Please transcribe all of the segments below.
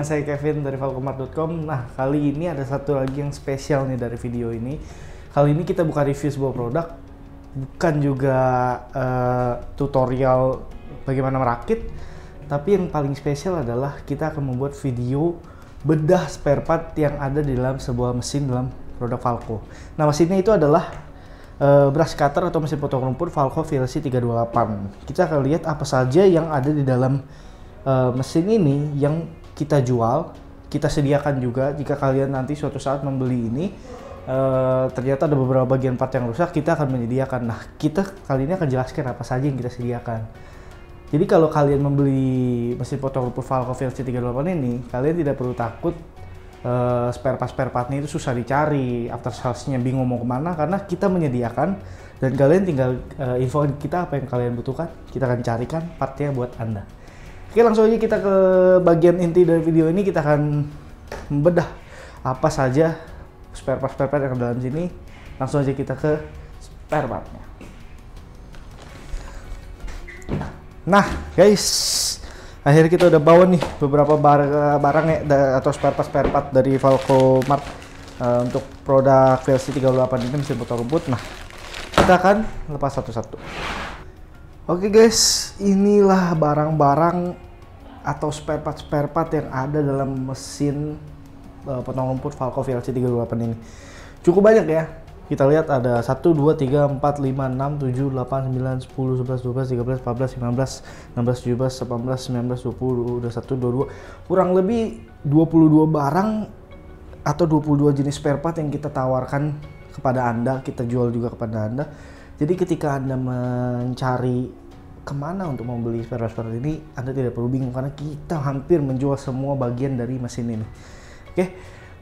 dengan saya Kevin dari Falcomart.com. Nah, kali ini ada satu lagi yang spesial nih dari video ini. Kali ini kita bukan review sebuah produk, bukan juga tutorial bagaimana merakit, tapi yang paling spesial adalah kita akan membuat video bedah spare part yang ada di dalam sebuah mesin dalam produk Falco. Nah, mesinnya itu adalah brush cutter atau mesin potong rumput Falco VLC 328. Kita akan lihat apa saja yang ada di dalam mesin ini yang kita jual, kita sediakan juga. Jika kalian nanti suatu saat membeli ini, ternyata ada beberapa bagian part yang rusak, kita akan menyediakan. Nah, kita kali ini akan jelaskan apa saja yang kita sediakan. Jadi kalau kalian membeli mesin potong rumput Falco VLC 328 ini, kalian tidak perlu takut spare partnya itu susah dicari, after sales-nya bingung mau kemana, karena kita menyediakan dan kalian tinggal info kita apa yang kalian butuhkan, kita akan carikan partnya buat Anda. Oke, langsung aja kita ke bagian inti dari video ini. Kita akan membedah apa saja spare part yang ada dalam sini. Langsung aja kita ke spare partnya. Nah guys, akhirnya kita udah bawa nih beberapa barang ya, atau spare part dari Falcomart untuk produk VLC 328 ini, mesin potong rumput. Nah, kita akan lepas satu-satu. Oke guys, inilah barang-barang atau spare part yang ada dalam mesin potong rumput Falco VLC 328 ini. Cukup banyak ya. Kita lihat ada 1, 2, 3, 4, 5, 6, 7, 8, 9, 10, 11, 12, 13, 14, 15, 16, 17, 18, 19, 20, 21, 22. Kurang lebih 22 barang atau 22 jenis spare part yang kita tawarkan kepada Anda, kita jual juga kepada Anda. Jadi ketika Anda mencari kemana untuk membeli spare part ini, Anda tidak perlu bingung karena kita hampir menjual semua bagian dari mesin ini. Oke,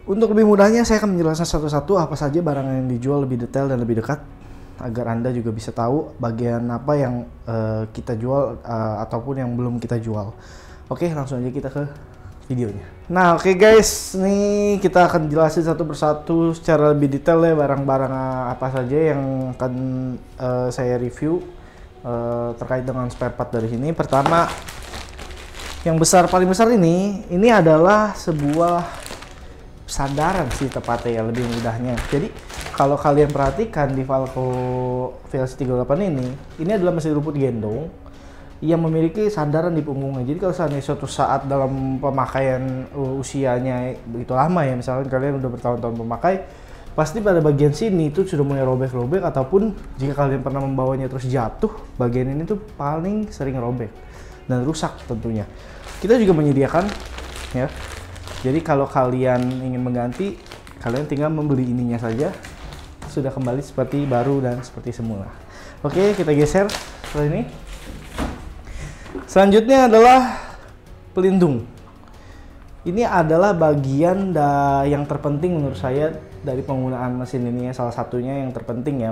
untuk lebih mudahnya saya akan menjelaskan satu-satu apa saja barang yang dijual lebih detail dan lebih dekat, agar Anda juga bisa tahu bagian apa yang kita jual ataupun yang belum kita jual. Oke, langsung aja kita ke videonya. Nah, oke guys, nih kita akan jelasin satu persatu secara lebih detail ya barang-barang apa saja yang akan saya review terkait dengan spare part dari sini. Pertama, yang paling besar ini adalah sebuah sandaran sih tepatnya ya, lebih mudahnya. Jadi kalau kalian perhatikan di Falco VLC 328 ini adalah mesin rumput gendong yang memiliki sandaran di punggungnya. Jadi kalau seandainya suatu saat dalam pemakaian usianya begitu lama ya, misalkan kalian udah bertahun-tahun memakai, pasti pada bagian sini itu sudah mulai robek-robek, ataupun jika kalian pernah membawanya terus jatuh, bagian ini tuh paling sering robek dan rusak tentunya. Kita juga menyediakan ya. Jadi kalau kalian ingin mengganti, kalian tinggal membeli ininya saja, sudah kembali seperti baru dan seperti semula. Oke, kita geser setelah ini. Selanjutnya adalah pelindung. Ini adalah bagian yang terpenting menurut saya dari penggunaan mesin ini ya, salah satunya yang terpenting ya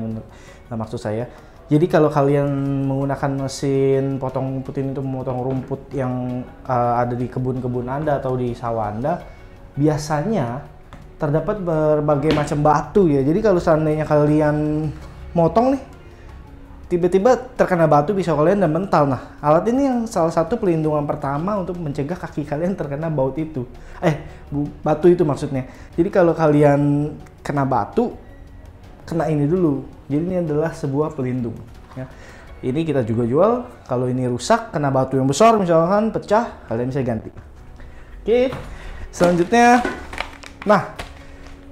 maksud saya. Jadi kalau kalian menggunakan mesin potong rumput ini untuk memotong rumput yang ada di kebun-kebun Anda atau di sawah Anda, biasanya terdapat berbagai macam batu ya. Jadi kalau seandainya kalian motong nih, tiba-tiba terkena batu pisau kalian dan mental. Nah, alat ini yang salah satu pelindungan pertama untuk mencegah kaki kalian terkena batu itu maksudnya. Jadi kalau kalian kena batu, kena ini dulu. Jadi ini adalah sebuah pelindung ya. Ini kita juga jual. Kalau ini rusak, kena batu yang besar misalkan pecah, kalian bisa ganti. Oke, selanjutnya, nah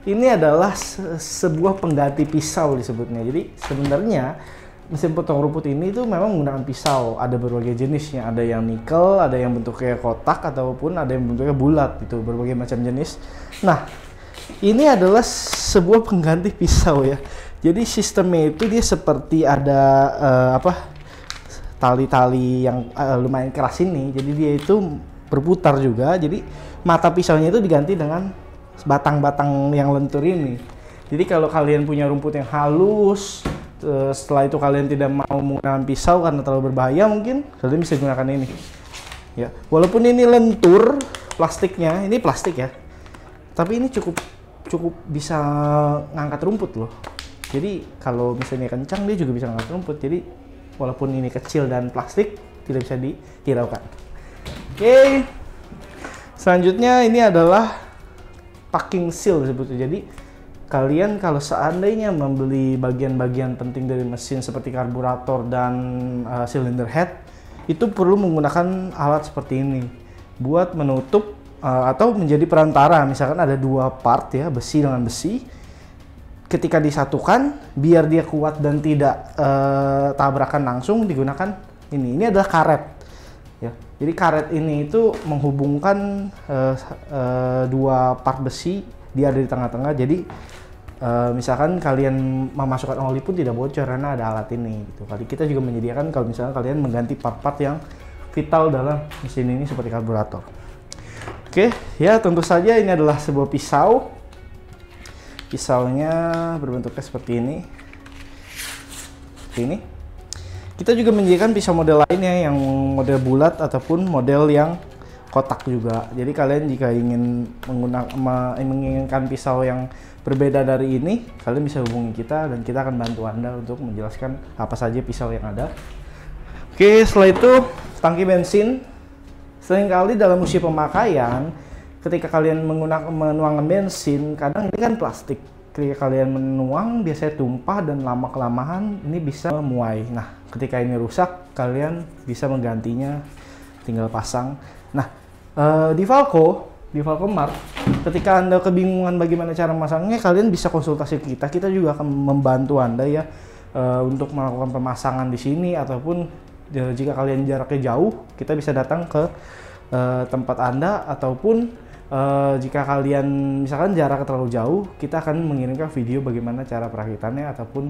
ini adalah sebuah pengganti pisau disebutnya. Jadi sebenarnya mesin potong rumput ini tuh memang menggunakan pisau. Ada berbagai jenisnya, ada yang nikel, ada yang bentuknya kotak, ataupun ada yang bentuknya bulat, itu berbagai macam jenis. Nah, ini adalah sebuah pengganti pisau ya. Jadi sistemnya itu dia seperti ada tali-tali yang lumayan keras ini. Jadi dia itu berputar juga. Jadi mata pisaunya itu diganti dengan batang-batang yang lentur ini. Jadi kalau kalian punya rumput yang halus, setelah itu kalian tidak mau menggunakan pisau karena terlalu berbahaya, mungkin kalian bisa gunakan ini. Ya, walaupun ini lentur plastiknya, ini plastik ya, tapi ini cukup bisa ngangkat rumput loh. Jadi kalau misalnya kencang, dia juga bisa ngangkat rumput. Jadi walaupun ini kecil dan plastik, tidak bisa dihiraukan. Oke, Selanjutnya ini adalah packing seal sebetulnya. Jadi kalian kalau seandainya membeli bagian-bagian penting dari mesin seperti karburator dan cylinder head, itu perlu menggunakan alat seperti ini buat menutup atau menjadi perantara. Misalkan ada dua part ya, besi dengan besi. Ketika disatukan, biar dia kuat dan tidak tabrakan langsung, digunakan ini. Ini adalah karet. Ya, jadi karet ini itu menghubungkan dua part besi, dia ada di tengah-tengah. Jadi misalkan kalian memasukkan oli pun tidak bocor karena ada alat ini. Gitu. Kali kita juga menyediakan kalau misalkan kalian mengganti part-part yang vital dalam mesin ini seperti karburator. Oke, ya tentu saja ini adalah sebuah pisau. Pisaunya berbentuknya seperti ini. Seperti ini. Kita juga menyediakan pisau model lainnya yang model bulat ataupun model yang kotak juga. Jadi kalian jika ingin menginginkan pisau yang berbeda dari ini, kalian bisa hubungi kita dan kita akan bantu Anda untuk menjelaskan apa saja pisau yang ada. Oke, setelah itu tangki bensin. Seringkali dalam usia pemakaian, ketika kalian menuangkan bensin, kadang ini kan plastik. Ketika kalian menuang, biasanya tumpah dan lama-kelamaan ini bisa memuai. Nah, ketika ini rusak, kalian bisa menggantinya, tinggal pasang. Nah, di Falco Mart, ketika Anda kebingungan bagaimana cara memasangnya, kalian bisa konsultasi kita. Kita juga akan membantu Anda ya untuk melakukan pemasangan di sini, ataupun jika kalian jaraknya jauh, kita bisa datang ke tempat Anda, ataupun jika kalian misalkan jarak terlalu jauh, kita akan mengirimkan video bagaimana cara perakitannya ataupun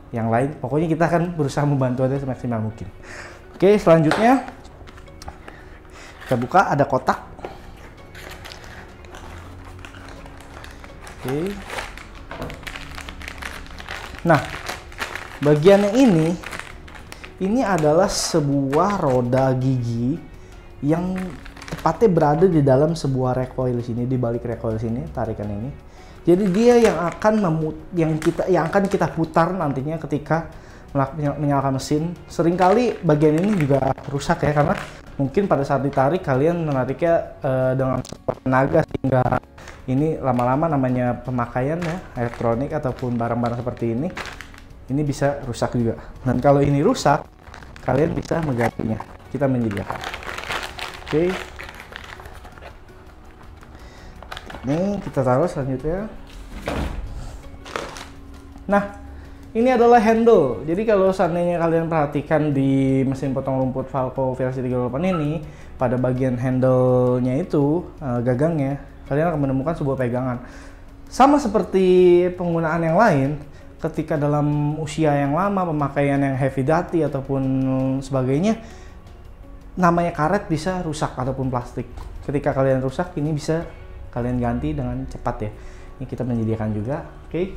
yang lain. Pokoknya kita akan berusaha membantu Anda semaksimal mungkin. Oke, selanjutnya kita buka, ada kotak. Oke. Nah, bagiannya ini adalah sebuah roda gigi yang tepatnya berada di dalam sebuah recoil sini, di balik recoil sini, tarikan ini. Jadi dia yang akan kita putar nantinya ketika menyalakan mesin. Seringkali bagian ini juga rusak ya, karena mungkin pada saat ditarik kalian menariknya dengan tenaga sehingga ini lama-lama, namanya pemakaian ya, elektronik ataupun barang-barang seperti ini bisa rusak juga. Dan kalau ini rusak, kalian bisa menggantinya. Kita menyediakan. Oke. Ini kita taruh selanjutnya. Nah, ini adalah handle. Jadi kalau seandainya kalian perhatikan di mesin potong rumput Falco versi 38 ini, pada bagian handle-nya itu, gagangnya, kalian akan menemukan sebuah pegangan. Sama seperti penggunaan yang lain, ketika dalam usia yang lama, pemakaian yang heavy duty ataupun sebagainya, namanya karet bisa rusak ataupun plastik. Ketika kalian rusak, ini bisa kalian ganti dengan cepat ya. Ini kita menyediakan juga. Oke.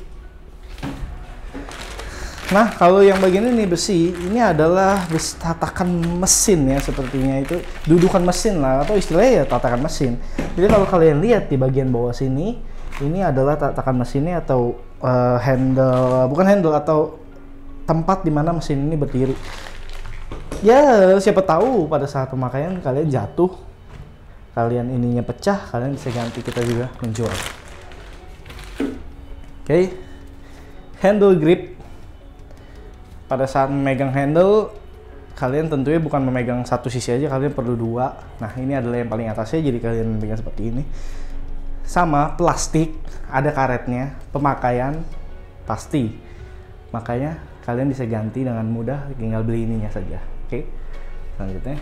Nah, kalau yang bagian ini besi, ini adalah tatakan mesin ya, sepertinya itu dudukan mesin lah, atau istilahnya ya tatakan mesin. Jadi kalau kalian lihat di bagian bawah sini, ini adalah tatakan mesinnya atau bukan handle, atau tempat di mana mesin ini berdiri. Ya, siapa tahu pada saat pemakaian kalian jatuh, kalian ininya pecah, kalian bisa ganti, kita juga menjual. Oke. Handle grip. Pada saat memegang handle, kalian tentunya bukan memegang satu sisi aja, kalian perlu dua. Nah, ini adalah yang paling atasnya, jadi kalian memegang seperti ini. Sama plastik, ada karetnya, pemakaian pasti. Makanya kalian bisa ganti dengan mudah, tinggal beli ininya saja. Oke, selanjutnya.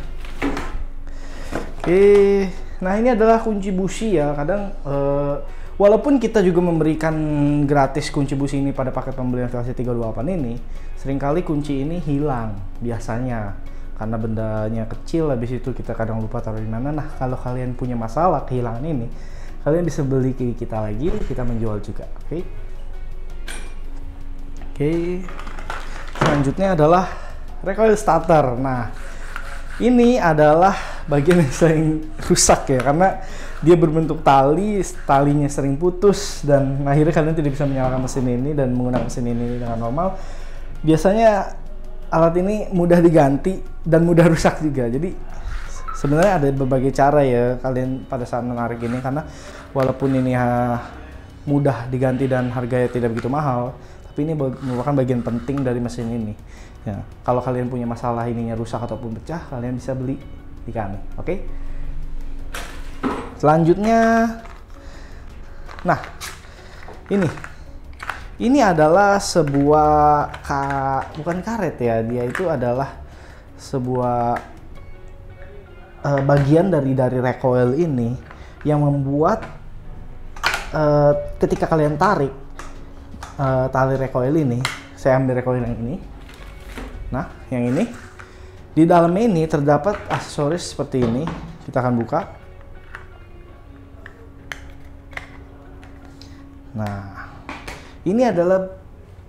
Oke, nah ini adalah kunci busi ya. Kadang walaupun kita juga memberikan gratis kunci busi ini pada paket pembelian versi 38 ini, seringkali kunci ini hilang biasanya karena bendanya kecil, habis itu kita kadang lupa taruh di mana. Nah, kalau kalian punya masalah kehilangan ini, kalian bisa beli ke kita lagi, kita menjual juga. Oke. Selanjutnya adalah recoil starter. Nah, ini adalah bagian yang sering rusak ya, karena dia berbentuk talinya sering putus, dan akhirnya kalian tidak bisa menyalakan mesin ini dan menggunakan mesin ini dengan normal. Biasanya alat ini mudah diganti dan mudah rusak juga, jadi sebenarnya ada berbagai cara ya kalian pada saat menarik ini, karena walaupun ini mudah diganti dan harganya tidak begitu mahal, tapi ini merupakan bagian penting dari mesin ini. Ya, kalau kalian punya masalah ininya rusak ataupun pecah, kalian bisa beli di kami. Oke? Selanjutnya, nah ini adalah sebuah bukan karet ya, dia itu adalah sebuah bagian dari recoil ini yang membuat ketika kalian tarik tali recoil ini, saya ambil recoil yang ini. Nah, yang ini di dalamnya ini terdapat aksesoris seperti ini. Kita akan buka. Nah, ini adalah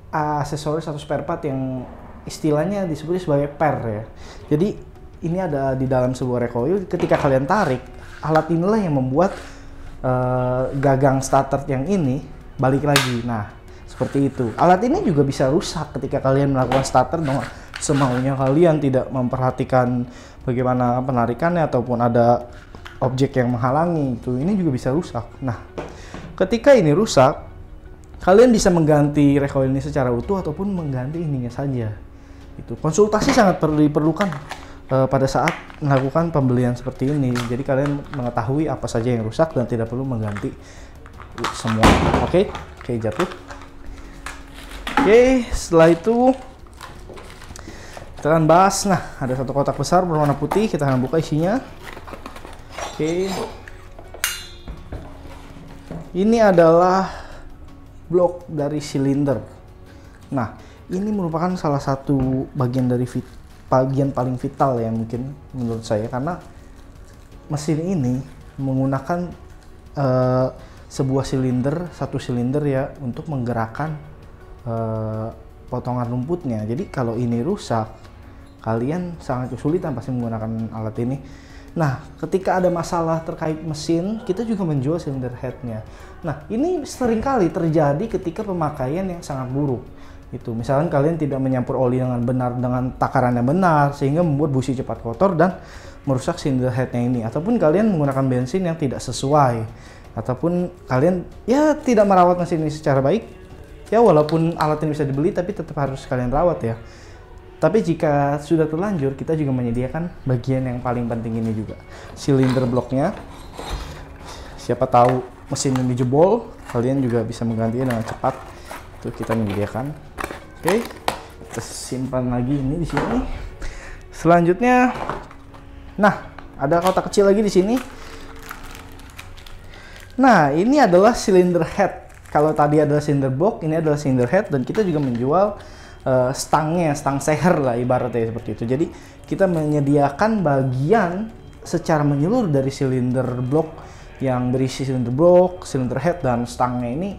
aksesoris atau spare part yang istilahnya disebut sebagai per ya. Jadi ini ada di dalam sebuah recoil. Ketika kalian tarik, alat inilah yang membuat gagang starter yang ini balik lagi. Nah, seperti itu. Alat ini juga bisa rusak ketika kalian melakukan starter dengan semaunya kalian, tidak memperhatikan bagaimana penarikannya ataupun ada objek yang menghalangi. Itu ini juga bisa rusak. Nah, ketika ini rusak, kalian bisa mengganti recoil ini secara utuh ataupun mengganti ininya saja. Itu konsultasi sangat diperlukan pada saat melakukan pembelian seperti ini. Jadi kalian mengetahui apa saja yang rusak dan tidak perlu mengganti semua. Oke, jatuh. Oke, setelah itu kita akan bahas. Nah, ada satu kotak besar berwarna putih. Kita akan buka isinya. Oke. Ini adalah blok dari silinder. Nah, ini merupakan salah satu bagian dari bagian paling vital ya mungkin menurut saya, karena mesin ini menggunakan sebuah silinder, satu silinder ya, untuk menggerakkan potongan rumputnya. Jadi kalau ini rusak, kalian sangat kesulitan pasti menggunakan alat ini. Nah, ketika ada masalah terkait mesin, kita juga menjual silinder headnya. Nah, ini seringkali terjadi ketika pemakaian yang sangat buruk. Itu, misalkan kalian tidak menyampur oli dengan benar, dengan takarannya benar, sehingga membuat busi cepat kotor dan merusak silinder headnya ini. Ataupun kalian menggunakan bensin yang tidak sesuai. Ataupun kalian ya tidak merawat mesin ini secara baik. Ya, walaupun alat ini bisa dibeli, tapi tetap harus kalian rawat ya. Tapi jika sudah terlanjur, kita juga menyediakan bagian yang paling penting ini juga, silinder bloknya. Siapa tahu mesin ini jebol, kalian juga bisa menggantinya dengan cepat. Itu kita menyediakan. Oke, kita simpan lagi ini di sini. Selanjutnya, nah ada kotak kecil lagi di sini. Nah, ini adalah silinder head. Kalau tadi adalah silinder block, ini adalah silinder head, dan kita juga menjual stangnya, stang seher lah ibaratnya seperti itu. Jadi kita menyediakan bagian secara menyeluruh dari silinder blok yang berisi silinder blok, silinder head, dan stangnya ini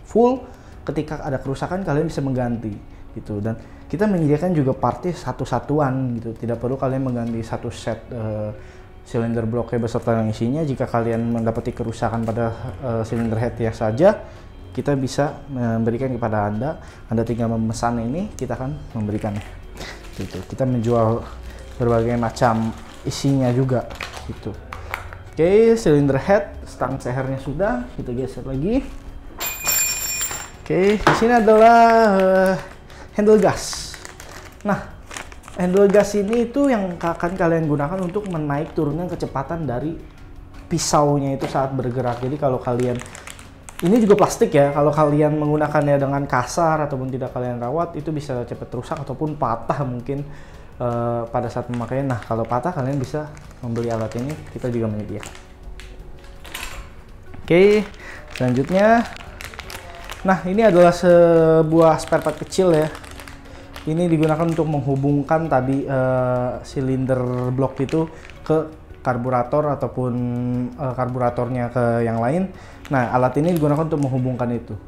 full. Ketika ada kerusakan kalian bisa mengganti gitu, dan kita menyediakan juga partnya satu-satuan gitu. Tidak perlu kalian mengganti satu set silinder bloknya beserta yang isinya. Jika kalian mendapati kerusakan pada silinder head ya saja, kita bisa memberikan kepada Anda tinggal memesan ini, kita akan memberikannya. Gitu. Kita menjual berbagai macam isinya juga. Gitu. Oke, silinder head, stang sehernya sudah, kita geser lagi. Oke, di sini adalah handle gas. Nah, handle gas ini itu yang akan kalian gunakan untuk menaik turunkan kecepatan dari pisaunya itu saat bergerak. Jadi kalau kalian, ini juga plastik ya, kalau kalian menggunakannya dengan kasar ataupun tidak kalian rawat, itu bisa cepat rusak ataupun patah mungkin pada saat pemakaian. Nah, kalau patah kalian bisa membeli alat ini, kita juga menyediakan. Oke, selanjutnya, nah ini adalah sebuah spare part kecil ya. Ini digunakan untuk menghubungkan tadi silinder blok itu ke karburator ataupun karburatornya ke yang lain. Nah, alat ini digunakan untuk menghubungkan itu.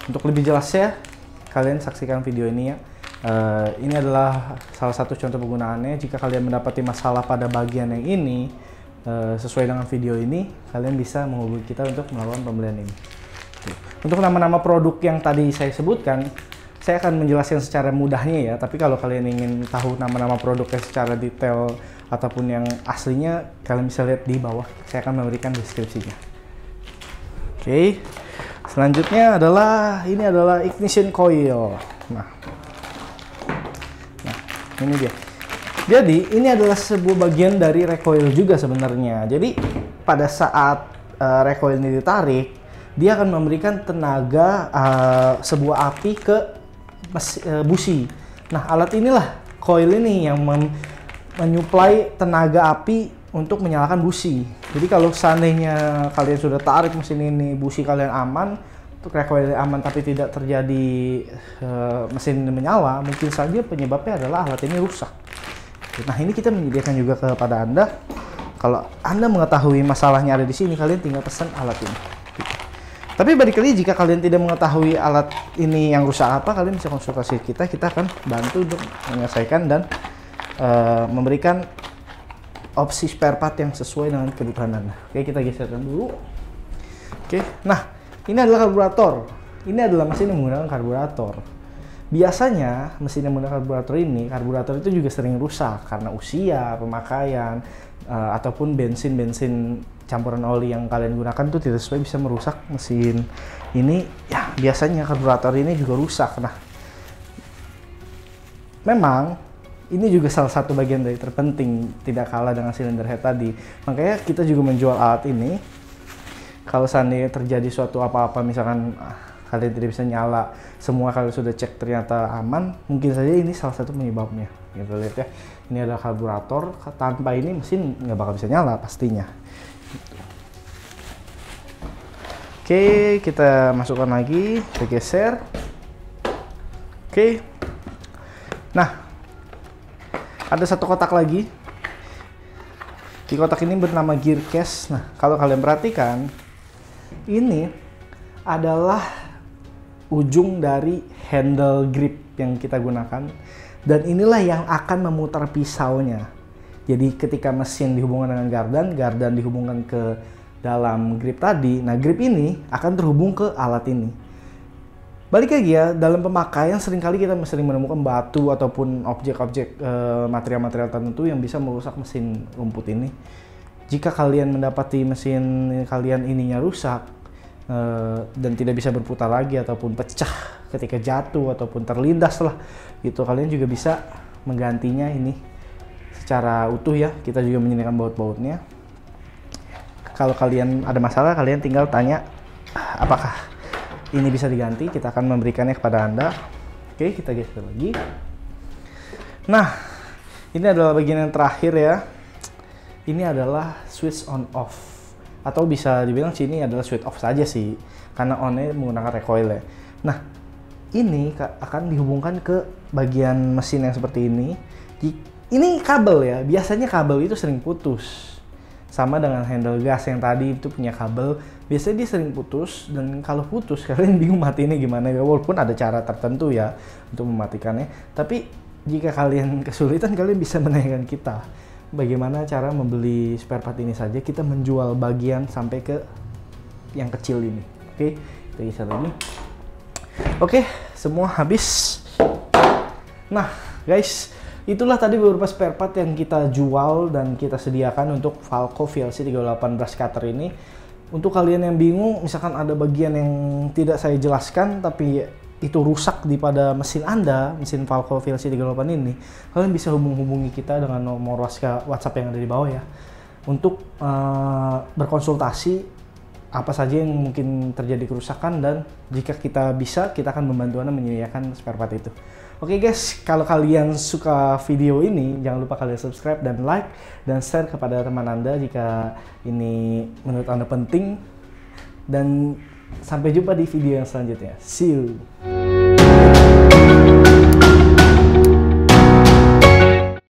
Untuk lebih jelasnya, kalian saksikan video ini ya. Ini adalah salah satu contoh penggunaannya. Jika kalian mendapati masalah pada bagian yang ini, sesuai dengan video ini, kalian bisa menghubungi kita untuk melakukan pembelian ini. Untuk nama-nama produk yang tadi saya sebutkan, saya akan menjelaskan secara mudahnya ya, tapi kalau kalian ingin tahu nama-nama produknya secara detail ataupun yang aslinya, kalian bisa lihat di bawah. Saya akan memberikan deskripsinya. Oke, selanjutnya adalah ini adalah ignition coil. Nah, ini dia. Jadi ini adalah sebuah bagian dari recoil juga sebenarnya. Jadi pada saat recoil ini ditarik, dia akan memberikan tenaga sebuah api ke busi. Nah, alat inilah, coil ini yang menyuplai tenaga api untuk menyalakan busi. Jadi kalau seandainya kalian sudah tarik mesin ini, busi kalian aman, untuk recoil aman tapi tidak terjadi mesin ini menyala, mungkin saja penyebabnya adalah alat ini rusak. Nah, ini kita menyediakan juga kepada Anda. Kalau Anda mengetahui masalahnya ada di sini, kalian tinggal pesan alat ini. Tapi balik lagi, jika kalian tidak mengetahui alat ini yang rusak apa, kalian bisa konsultasi kita. Kita akan bantu untuk menyelesaikan dan memberikan opsi spare part yang sesuai dengan kebutuhan Anda. Oke, kita geserkan dulu. Oke, nah ini adalah karburator. Ini adalah mesin yang menggunakan karburator. Biasanya mesin yang menggunakan karburator itu juga sering rusak karena usia, pemakaian, ataupun bensin campuran oli yang kalian gunakan itu tidak sesuai, bisa merusak mesin ini. Ya, biasanya karburator ini juga rusak. Nah, memang ini juga salah satu bagian dari terpenting, tidak kalah dengan silinder head tadi. Makanya kita juga menjual alat ini. Kalau seandainya terjadi suatu apa-apa, misalkan kalian tidak bisa nyala, semua kalian sudah cek ternyata aman, mungkin saja ini salah satu penyebabnya. Gitu, lihat ya, ini adalah karburator. Tanpa ini mesin nggak bakal bisa nyala pastinya. Oke, kita masukkan lagi, kita geser. Oke, nah ada satu kotak lagi. Di kotak ini bernama gear case. Nah, kalau kalian perhatikan, ini adalah ujung dari handle grip yang kita gunakan, dan inilah yang akan memutar pisaunya. Jadi ketika mesin dihubungkan dengan gardan dihubungkan ke dalam grip tadi, nah grip ini akan terhubung ke alat ini. Balik lagi ya, dalam pemakaian seringkali kita sering menemukan batu ataupun objek-objek material-material tertentu yang bisa merusak mesin rumput ini. Jika kalian mendapati mesin kalian ininya rusak dan tidak bisa berputar lagi ataupun pecah ketika jatuh ataupun terlindas lah gitu, kalian juga bisa menggantinya ini secara utuh ya. Kita juga menyediakan baut-bautnya. Kalau kalian ada masalah, kalian tinggal tanya apakah ini bisa diganti, kita akan memberikannya kepada Anda. Oke, kita geser lagi. Nah, ini adalah bagian yang terakhir ya. Ini adalah switch on off, atau bisa dibilang sini adalah switch off saja sih, karena on-nya menggunakan recoil ya. Nah, ini akan dihubungkan ke bagian mesin yang seperti ini. Ini kabel ya, biasanya kabel itu sering putus. Sama dengan handle gas yang tadi itu punya kabel, biasanya dia sering putus, dan kalau putus kalian bingung matiinnya gimana ya, walaupun ada cara tertentu ya untuk mematikannya. Tapi jika kalian kesulitan, kalian bisa menanyakan kita bagaimana cara membeli spare part ini saja. Kita menjual bagian sampai ke yang kecil ini. Oke, kita geser lagi. Oke, semua habis. Nah guys, itulah tadi beberapa spare part yang kita jual dan kita sediakan untuk Falco VLC 38 brush cutter ini. Untuk kalian yang bingung, misalkan ada bagian yang tidak saya jelaskan tapi itu rusak di pada mesin Anda, mesin Falco VLC 38 ini, kalian bisa hubungi kita dengan nomor WhatsApp yang ada di bawah ya, untuk berkonsultasi apa saja yang mungkin terjadi kerusakan, dan jika kita bisa, kita akan membantu Anda menyediakan spare part itu. Oke guys, kalau kalian suka video ini, jangan lupa kalian subscribe dan like dan share kepada teman Anda jika ini menurut Anda penting. Dan sampai jumpa di video yang selanjutnya. See you!